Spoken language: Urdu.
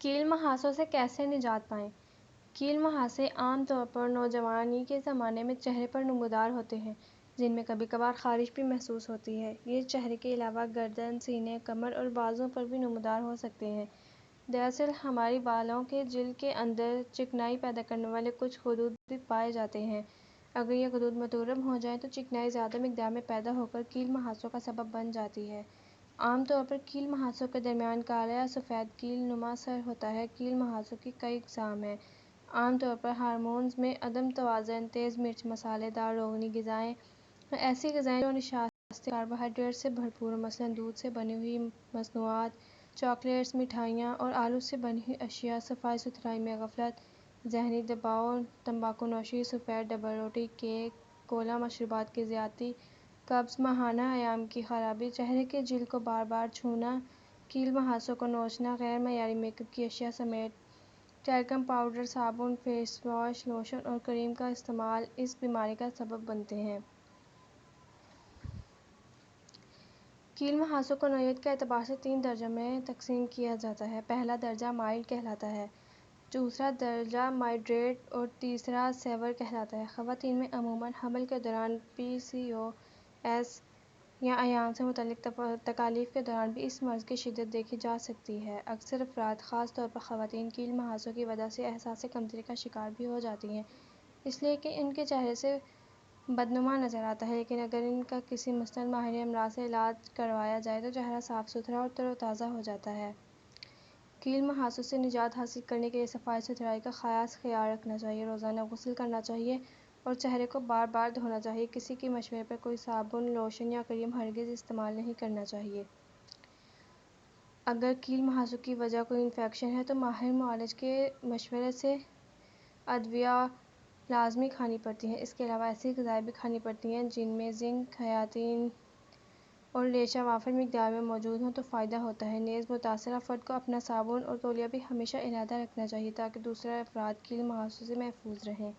کیل مہاسوں سے کیسے نجات پائیں؟ کیل مہاسے عام طور پر نوجوانی کے زمانے میں چہرے پر نمودار ہوتے ہیں، جن میں کبھی کبھار خارش بھی محسوس ہوتی ہے۔ یہ چہرے کے علاوہ گردن، سینے، کمر اور بازوں پر بھی نمودار ہو سکتے ہیں۔ دراصل ہمارے بالوں کے جلد کے اندر چکنائی پیدا کرنے والے کچھ غدود بھی پائے جاتے ہیں۔ اگر یہ غدود متورم ہو جائیں تو چکنائی زیادہ مقدار میں پیدا ہوکر کیل مہاسوں کا سبب بن جاتی ہے۔ عام طور پر کیل مہاسوں کے درمیان کالا یا سفید کیل نما سر ہوتا ہے۔ کیل مہاسوں کی کئی اقسام ہیں۔ عام طور پر ہارمونز میں عدم توازن، تیز مرچ، مسالے دار روغنی غذائیں اور ایسی غذائیں جو نشاستہ کاربوہائیڈریٹ سے بھرپور ہوں، مثلاً دودھ سے بنی ہوئی مصنوعات، چاکلیٹس، مٹھائیاں اور آلو سے بنی ہوئی اشیاء، صفائی ستھرائی میں غفلت، ذہنی دباؤ، تمباکو نوشی، سفید ڈبل روٹی، کیک، کولا، مشروبات کی زیادتی، قبض، ماہانہ ایام کی خرابی، چہرے کے جلد کو بار بار چھونا، کیل مہاسوں کو نوچنا، غیر معیاری میک اپ کی اشیاء سمیت ٹیلکم پاؤڈر، صابن، فیس واش، لوشن اور کریم کا استعمال اس بیماری کا سبب بنتے ہیں۔ کیل مہاسوں کو نوعیت کے اعتبار سے 3 درجوں میں تقسیم کیا جاتا ہے۔ پہلا درجہ مائلڈ کہلاتا ہے، دوسرا درجہ ماڈریٹ اور تیسرا سیور کہلاتا ہے۔ خواتین میں عموماً حمل کے دوران، پی سی او ایس یا ایام سے متعلق تکالیف کے دوران بھی اس مرض کی شدت دیکھی جا سکتی ہے۔ اکثر افراد، خاص طور پر خواتین، کیل مہاسوں کی وجہ سے احساسِ کمتری کا شکار بھی ہو جاتی ہیں، اس لیے کہ ان کے چہرے سے بدنما نظر آتا ہے، لیکن اگر ان کا کسی مستند ماہر امراض سے علاج کروایا جائے تو چہرہ صاف ستھرا اور تر و تازہ ہو جاتا ہے۔ کیل مہاسوں سے نجات حاصل کرنے کے لیے صفائی ستھرائی کا خاص خیال رکھنا چاہیے۔ روزانہ غسل کرنا چاہیے اور چہرے کو بار بار دھونا چاہیے۔ کسی کے مشورے پر کوئی صابن، لوشن یا کریم ہرگز استعمال نہیں کرنا چاہیے۔ اگر کیل مہاسوں کی وجہ کوئی انفیکشن ہے تو ماہر معالج کے مشورے سے ادویہ لازمی کھانی پڑتی ہیں۔ اس کے علاوہ ایسی غذائیں بھی کھانی پڑتی ہیں جن میں زنک، بائیوٹین اور ریشہ وافر مقدار میں موجود ہوں تو فائدہ ہوتا ہے۔ نیز متاثرہ فرد کو اپنا صابن اور تولیہ بھی ہمیشہ علیحدہ رکھنا چاہیے تاکہ دوسرے افراد کیل مہاسوں سے محفوظ رہیں۔